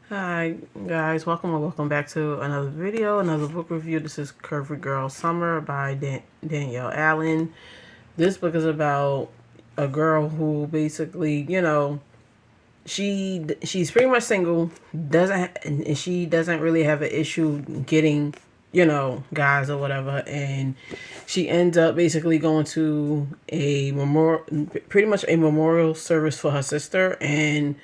Hi guys, welcome or welcome back to another video, another book review. This is Curvy Girl Summer by Danielle Allen. This book is about a girl who basically, she's pretty much single, she doesn't really have an issue getting, guys or whatever, and she ends up basically going to a memorial, pretty much a memorial service for her sister, and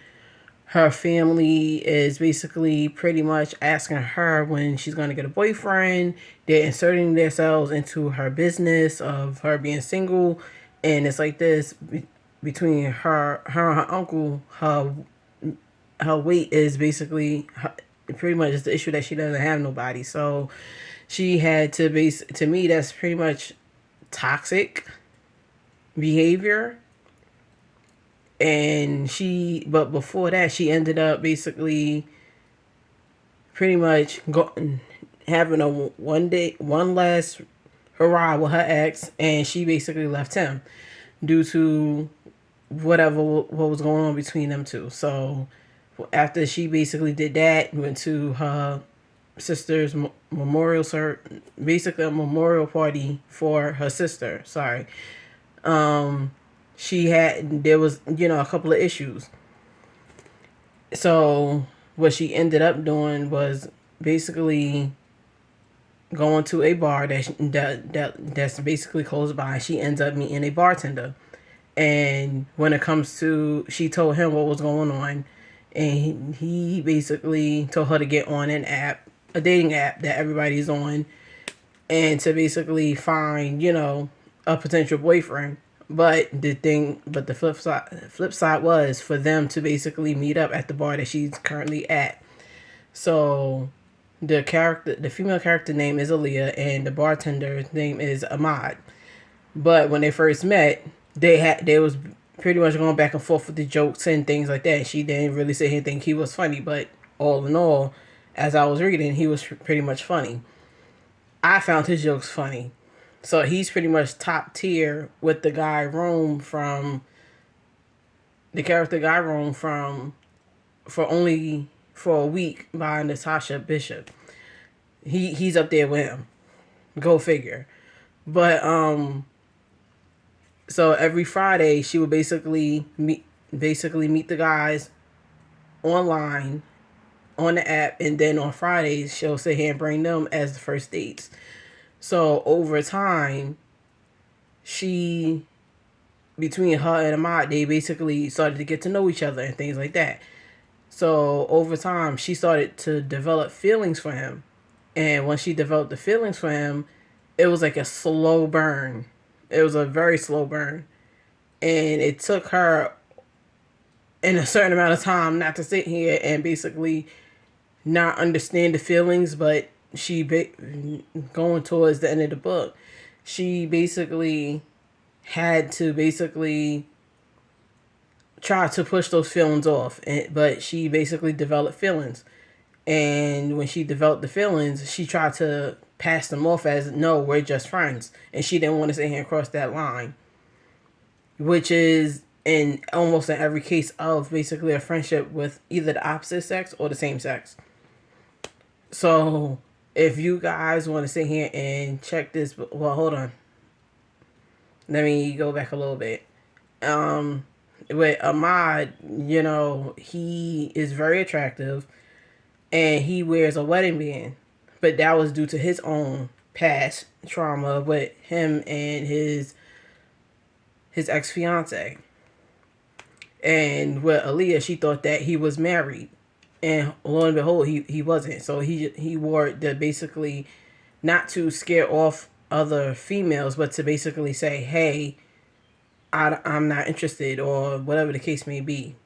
her family is basically pretty much asking her when she's going to get a boyfriend. They're inserting themselves into her business of her being single, and it's like this between her and her uncle. Her weight is basically pretty much the issue that she doesn't have nobody. So she had to base, to me, that's pretty much toxic behavior. And but before that, she ended up basically pretty much having a one last hurrah with her ex, and she basically left him due to whatever what was going on between them two. So after she basically did that, went to her sister's memorial, basically a memorial party for her sister. Sorry. There was a couple of issues. So what she ended up doing was basically going to a bar that's basically close by. She ends up meeting a bartender, and when it comes to, she told him what was going on, and he basically told her to get on a dating app that everybody's on, and to basically find a potential boyfriend. But the flip side was for them to basically meet up at the bar that she's currently at. So the female character name is Aaliyah, and the bartender's name is Ahmad. But when they first met, they was pretty much going back and forth with the jokes and things like that. She didn't really say anything he was funny, but all in all, as I was reading, he was pretty much funny. I found his jokes funny. So he's pretty much top tier with the guy Rome from the character guy Rome from for a week by Natasha Bishop. He's up there with him. Go figure. But so every Friday she would basically meet the guys online on the app, and then on Fridays she'll sit here and bring them as the first dates. So over time, she between her and Ahmad, they basically started to get to know each other and things like that. So over time, she started to develop feelings for him. And when she developed the feelings for him, it was like a slow burn. It was a very slow burn. And it took her in a certain amount of time not to sit here and basically not understand the feelings, but going towards the end of the book, she basically had to basically try to push those feelings off, but she basically developed feelings. And when she developed the feelings, she tried to pass them off as, no, we're just friends. And she didn't want to sit here and cross that line, which is in almost in every case of basically a friendship with either the opposite sex or the same sex. So if you guys want to sit here and check this, well, hold on. Let me go back a little bit. With Ahmad, he is very attractive, and he wears a wedding band, but that was due to his own past trauma with him and his ex fiance. And with Aaliyah, she thought that he was married, and lo and behold, he wasn't. So he wore it to basically not to scare off other females, but to basically say, hey, I'm not interested, or whatever the case may be.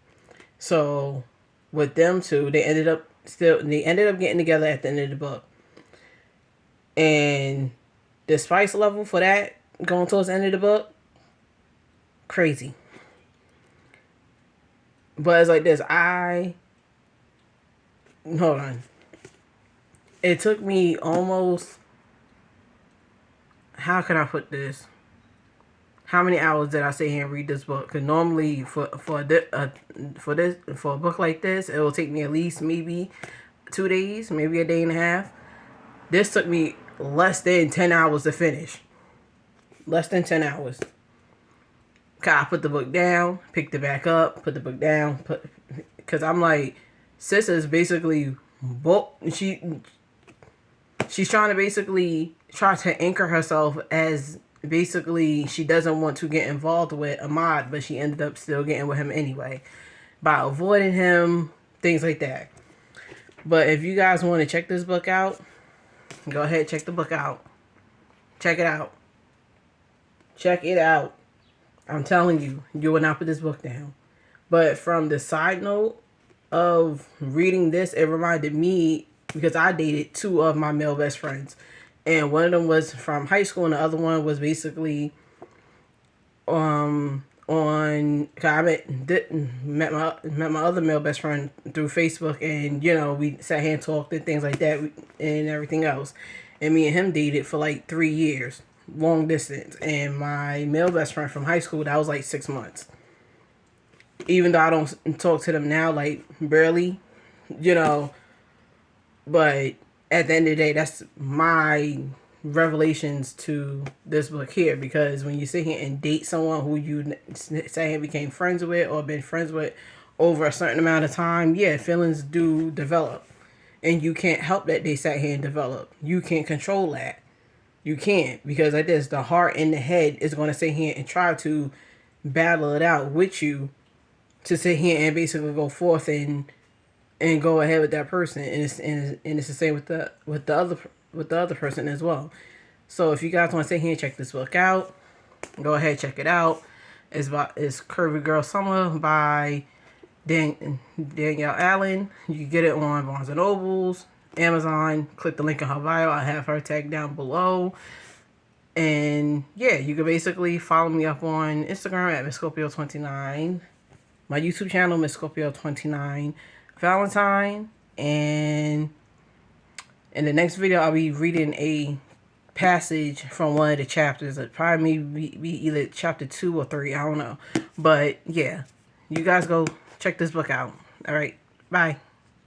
So with them two, they ended up getting together at the end of the book. And the spice level for that going towards the end of the book, crazy. But it's like this. Hold on. It took me almost, how can I put this? how many hours did I sit here and read this book? Because normally for a book like this, it will take me at least maybe 2 days, maybe a day and a half. This took me less than 10 hours to finish. Less than 10 hours. I put the book down, picked it back up, put the book down, because I'm like, sis is basically she's trying to basically try to anchor herself as basically she doesn't want to get involved with Ahmad, but she ended up still getting with him anyway by avoiding him, things like that. But if you guys want to check this book out, go ahead, check the book out. Check it out. Check it out. I'm telling you, you will not put this book down. But from the side note of reading this, it reminded me, because I dated two of my male best friends. And one of them was from high school and the other one was basically I met my other male best friend through Facebook, and we sat here and talked and things like that and everything else. And me and him dated for like 3 years, long distance. And my male best friend from high school, that was like 6 months. Even though I don't talk to them now, like barely, but at the end of the day, that's my revelations to this book here. Because when you sit here and date someone who you say here became friends with or been friends with over a certain amount of time, yeah, feelings do develop. And you can't help that they sat here and develop. You can't control that. You can't, because like this, the heart and the head is going to sit here and try to battle it out with you to sit here and basically go forth and go ahead with that person, and it's the same with the other person as well. So if you guys want to sit here and check this book out, go ahead, check it out. It's Curvy Girl Summer by Danielle Allen. You can get it on Barnes and Nobles, Amazon. Click the link in her bio. I have her tag down below. And yeah, you can basically follow me up on Instagram at MissScorpio29. My YouTube channel, MissScorpio29 Valentine. And in the next video, I'll be reading a passage from one of the chapters. It probably be either chapter 2 or 3. I don't know. But yeah, you guys go check this book out. All right. Bye.